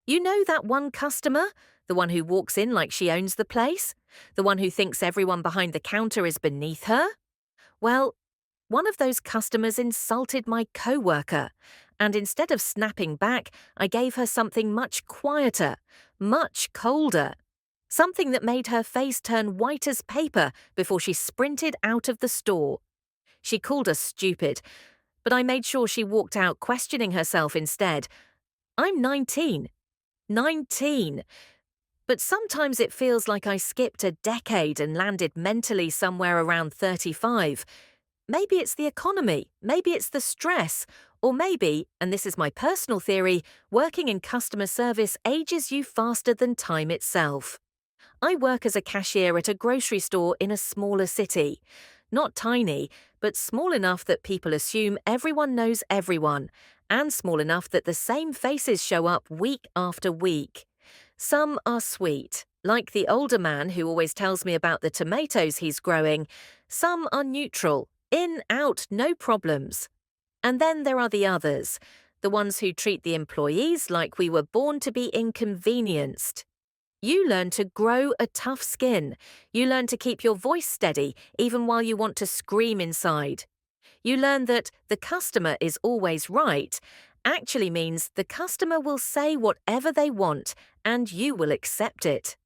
You know that one customer? The one who walks in like she owns the place? The one who thinks everyone behind the counter is beneath her? Well, one of those customers insulted my coworker, and instead of snapping back, I gave her something much quieter, much colder. Something that made her face turn white as paper before she sprinted out of the store. She called us stupid, but I made sure she walked out questioning herself instead. I'm 19. 19. But sometimes it feels like I skipped a decade and landed mentally somewhere around 35. Maybe it's the economy, maybe it's the stress, or maybe, and this is my personal theory, working in customer service ages you faster than time itself. I work as a cashier at a grocery store in a smaller city. Not tiny, but small enough that people assume everyone knows everyone, and small enough that the same faces show up week after week. Some are sweet, like the older man who always tells me about the tomatoes he's growing. Some are neutral, in, out, no problems. And then there are the others, the ones who treat the employees like we were born to be inconvenienced. You learn to grow a tough skin. You learn to keep your voice steady even while you want to scream inside. You learn that the customer is always right actually means the customer will say whatever they want and you will accept it.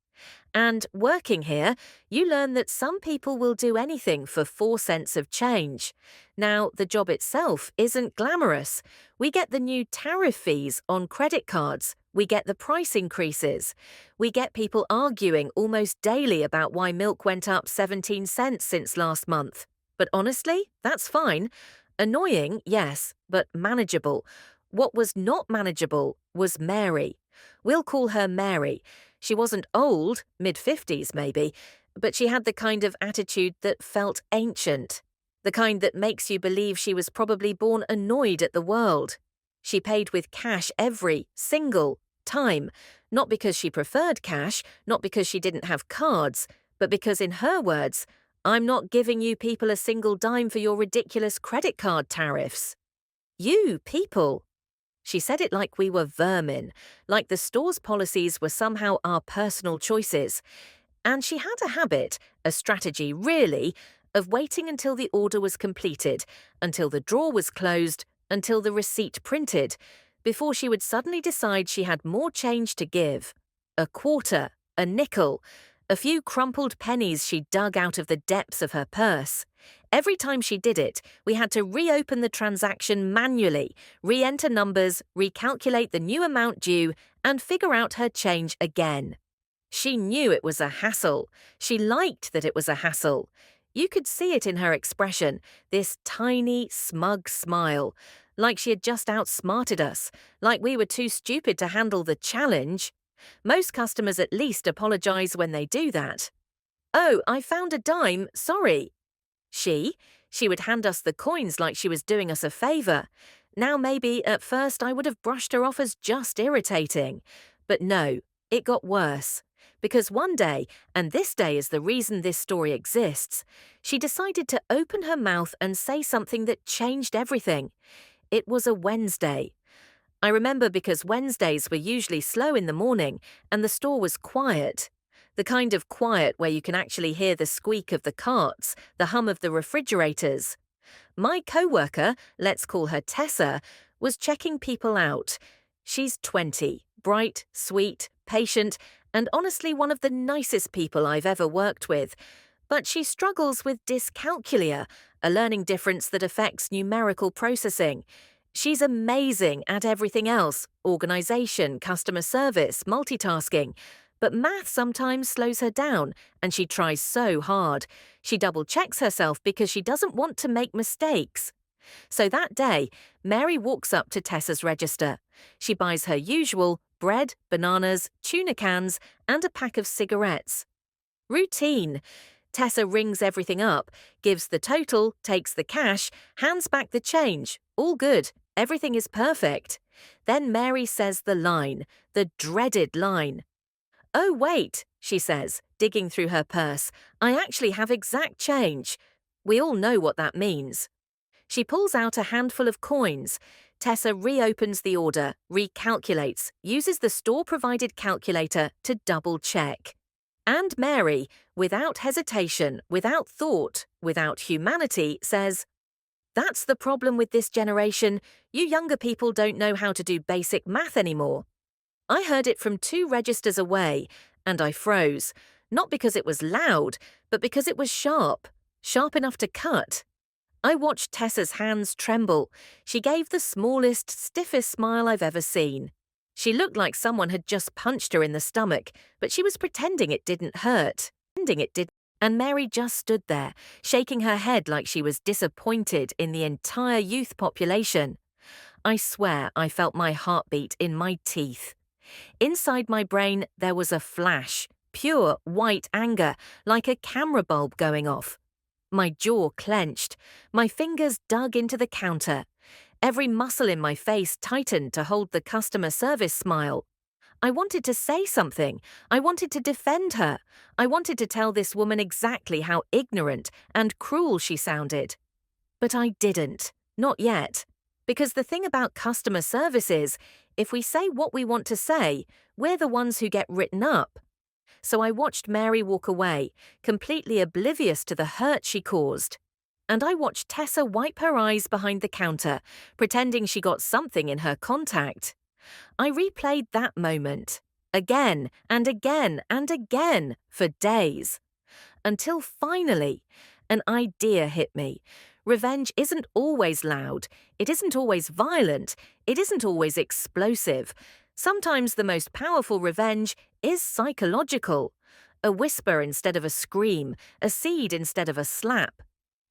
And working here, you learn that some people will do anything for 4 cents of change. Now, the job itself isn't glamorous. We get the new tariff fees on credit cards. We get the price increases. We get people arguing almost daily about why milk went up 17 cents since last month. But honestly, that's fine. Annoying, yes, but manageable. What was not manageable was Mary. We'll call her Mary. She wasn't old, mid-50s maybe, but she had the kind of attitude that felt ancient, the kind that makes you believe she was probably born annoyed at the world. She paid with cash every single time, not because she preferred cash, not because she didn't have cards, but because in her words, I'm not giving you people a single dime for your ridiculous credit card tariffs. You people. She said it like we were vermin, like the store's policies were somehow our personal choices. And she had a habit, a strategy really, of waiting until the order was completed, until the drawer was closed, until the receipt printed, before she would suddenly decide she had more change to give. A quarter, a nickel, a few crumpled pennies she dug out of the depths of her purse. Every time she did it, we had to reopen the transaction manually, re-enter numbers, recalculate the new amount due, and figure out her change again. She knew it was a hassle. She liked that it was a hassle. You could see it in her expression, this tiny, smug smile, like she had just outsmarted us, like we were too stupid to handle the challenge. Most customers at least apologize when they do that. Oh, I found a dime, sorry. She would hand us the coins like she was doing us a favor. Now maybe at first I would have brushed her off as just irritating. But no, it got worse. Because one day, and this day is the reason this story exists, she decided to open her mouth and say something that changed everything. It was a Wednesday. I remember because Wednesdays were usually slow in the morning and the store was quiet. The kind of quiet where you can actually hear the squeak of the carts, the hum of the refrigerators. My coworker, let's call her Tessa, was checking people out. She's 20, bright, sweet, patient, and honestly one of the nicest people I've ever worked with. But she struggles with dyscalculia, a learning difference that affects numerical processing. She's amazing at everything else, organization, customer service, multitasking. But math sometimes slows her down, and she tries so hard. She double-checks herself because she doesn't want to make mistakes. So that day, Mary walks up to Tessa's register. She buys her usual bread, bananas, tuna cans, and a pack of cigarettes. Routine. Tessa rings everything up, gives the total, takes the cash, hands back the change. All good. Everything is perfect. Then Mary says the line, the dreaded line. Oh, wait, she says, digging through her purse. I actually have exact change. We all know what that means. She pulls out a handful of coins. Tessa reopens the order, recalculates, uses the store-provided calculator to double-check. And Mary, without hesitation, without thought, without humanity, says, "That's the problem with this generation. You younger people don't know how to do basic math anymore." I heard it from 2 registers away, and I froze. Not because it was loud, but because it was sharp. Sharp enough to cut. I watched Tessa's hands tremble. She gave the smallest, stiffest smile I've ever seen. She looked like someone had just punched her in the stomach, but she was pretending it didn't hurt. And Mary just stood there, shaking her head like she was disappointed in the entire youth population. I swear I felt my heartbeat in my teeth. Inside my brain, there was a flash, pure white anger, like a camera bulb going off. My jaw clenched. My fingers dug into the counter. Every muscle in my face tightened to hold the customer service smile. I wanted to say something. I wanted to defend her. I wanted to tell this woman exactly how ignorant and cruel she sounded. But I didn't. Not yet. Because the thing about customer service is, if we say what we want to say, we're the ones who get written up. So I watched Mary walk away, completely oblivious to the hurt she caused. And I watched Tessa wipe her eyes behind the counter, pretending she got something in her contact. I replayed that moment, again and again and again, for days. Until finally, an idea hit me. Revenge isn't always loud, it isn't always violent, it isn't always explosive. Sometimes the most powerful revenge is psychological. A whisper instead of a scream, a seed instead of a slap.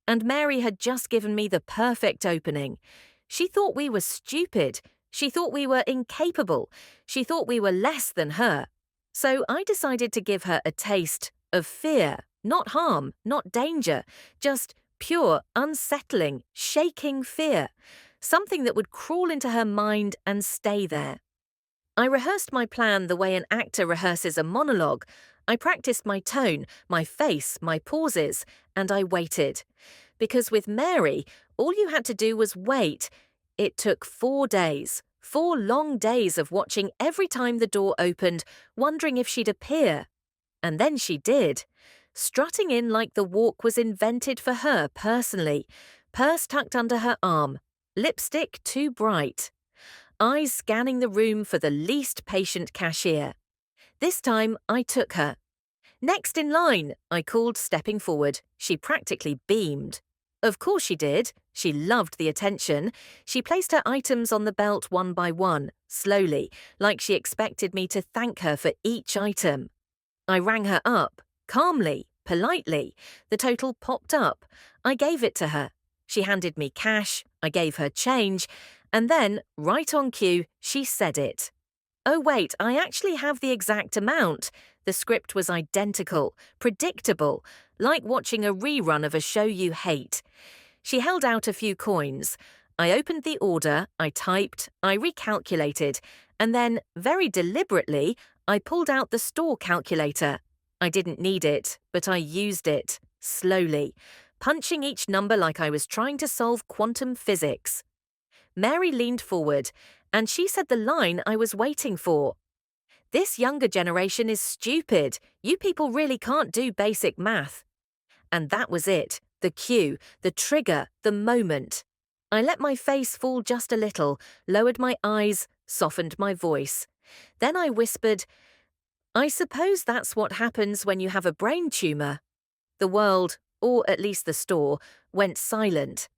And Mary had just given me the perfect opening. She thought we were stupid. She thought we were incapable. She thought we were less than her. So I decided to give her a taste of fear, not harm, not danger, just pure, unsettling, shaking fear. Something that would crawl into her mind and stay there. I rehearsed my plan the way an actor rehearses a monologue. I practiced my tone, my face, my pauses, and I waited. Because with Mary, all you had to do was wait. It took 4 days, 4 long days of watching every time the door opened, wondering if she'd appear. And then she did, strutting in like the walk was invented for her personally, purse tucked under her arm, lipstick too bright. Eyes scanning the room for the least patient cashier. This time, I took her. "Next in line," I called, stepping forward. She practically beamed. Of course she did. She loved the attention. She placed her items on the belt one by one, slowly, like she expected me to thank her for each item. I rang her up, calmly, politely. The total popped up. I gave it to her. She handed me cash. I gave her change. And then, right on cue, she said it. Oh wait, I actually have the exact amount. The script was identical, predictable, like watching a rerun of a show you hate. She held out a few coins. I opened the order, I typed, I recalculated, and then, very deliberately, I pulled out the store calculator. I didn't need it, but I used it, slowly, punching each number like I was trying to solve quantum physics. Mary leaned forward, and she said the line I was waiting for. "This younger generation is stupid. You people really can't do basic math." And that was it, the cue, the trigger, the moment. I let my face fall just a little, lowered my eyes, softened my voice. Then I whispered, "I suppose that's what happens when you have a brain tumor." The world, or at least the store, went silent.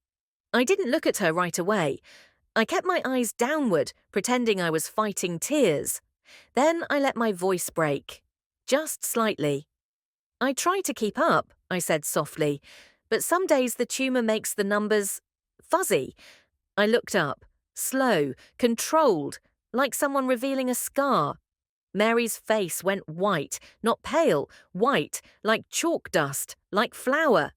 I didn't look at her right away. I kept my eyes downward, pretending I was fighting tears. Then I let my voice break. Just slightly. "I try to keep up," I said softly, "but some days the tumor makes the numbers fuzzy." I looked up, slow, controlled, like someone revealing a scar. Mary's face went white, not pale, white, like chalk dust, like flour.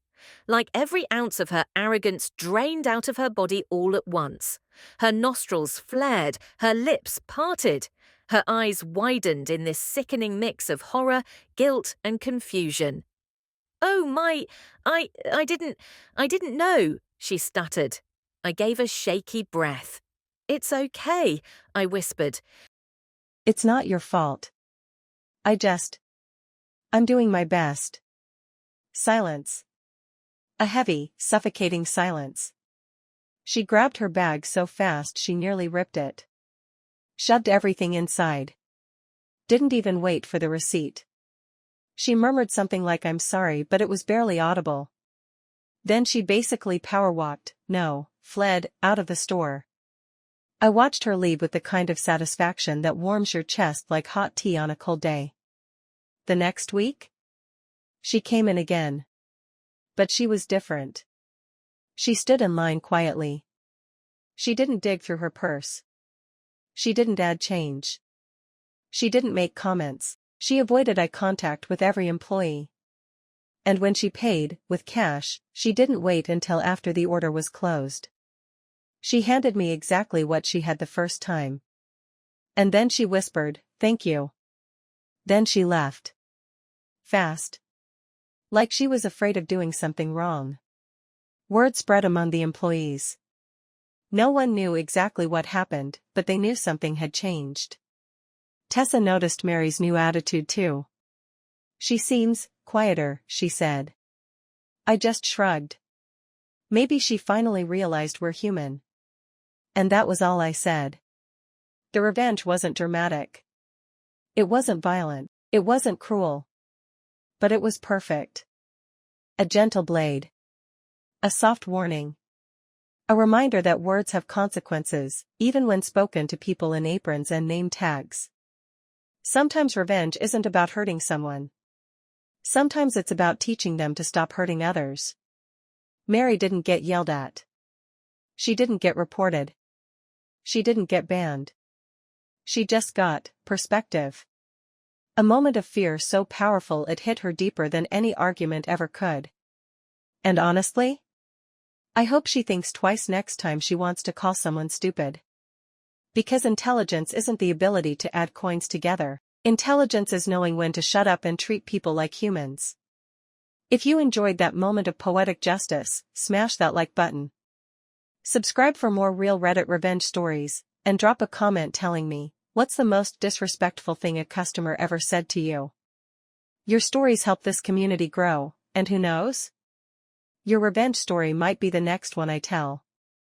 Like every ounce of her arrogance drained out of her body all at once. Her nostrils flared, her lips parted. Her eyes widened in this sickening mix of horror, guilt, and confusion. "Oh, I didn't know," she stuttered. I gave a shaky breath. It's okay, I whispered. It's not your fault. I'm doing my best. Silence. A heavy, suffocating silence. She grabbed her bag so fast she nearly ripped it. Shoved everything inside. Didn't even wait for the receipt. She murmured something like "I'm sorry," but it was barely audible. Then she basically fled, out of the store. I watched her leave with the kind of satisfaction that warms your chest like hot tea on a cold day. The next week? She came in again. But she was different. She stood in line quietly. She didn't dig through her purse. She didn't add change. She didn't make comments. She avoided eye contact with every employee. And when she paid, with cash, she didn't wait until after the order was closed. She handed me exactly what she had the first time. And then she whispered, "Thank you." Then she left. Fast. Like she was afraid of doing something wrong. Word spread among the employees. No one knew exactly what happened, but they knew something had changed. Tessa noticed Mary's new attitude too. "She seems quieter," she said. I just shrugged. Maybe she finally realized we're human. And that was all I said. The revenge wasn't dramatic. It wasn't violent. It wasn't cruel. But it was perfect. A gentle blade. A soft warning. A reminder that words have consequences, even when spoken to people in aprons and name tags. Sometimes revenge isn't about hurting someone. Sometimes it's about teaching them to stop hurting others. Mary didn't get yelled at. She didn't get reported. She didn't get banned. She just got perspective. A moment of fear so powerful it hit her deeper than any argument ever could. And honestly, I hope she thinks twice next time she wants to call someone stupid. Because intelligence isn't the ability to add coins together. Intelligence is knowing when to shut up and treat people like humans. If you enjoyed that moment of poetic justice, smash that like button. Subscribe for more real Reddit revenge stories, and drop a comment telling me, what's the most disrespectful thing a customer ever said to you? Your stories help this community grow, and who knows? Your revenge story might be the next one I tell.